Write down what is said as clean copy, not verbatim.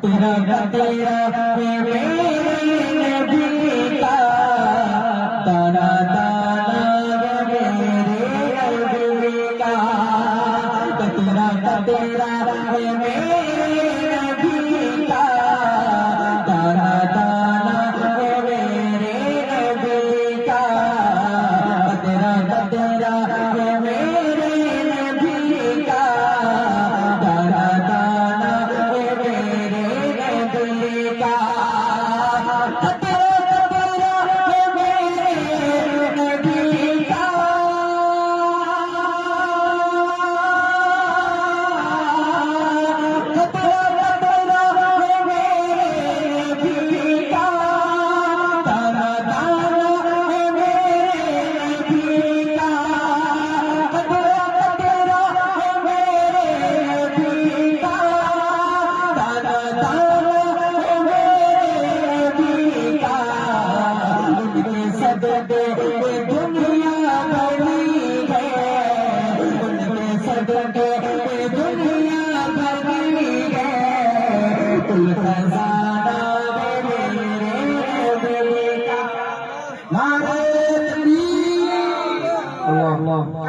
तेरा तेरा मेरे नबी का ताना ताना मेरे नबी का तेरा तेरा मेरे नबी का ताना ताना मेरे नबी का तेरा तेरा मेरे नबी का ताना ताना मेरे नबी का दुनिया बनी है उनके सदके दुनिया बनी है कुल खजाना मेरे दिल का नारे तकबीर अल्लाह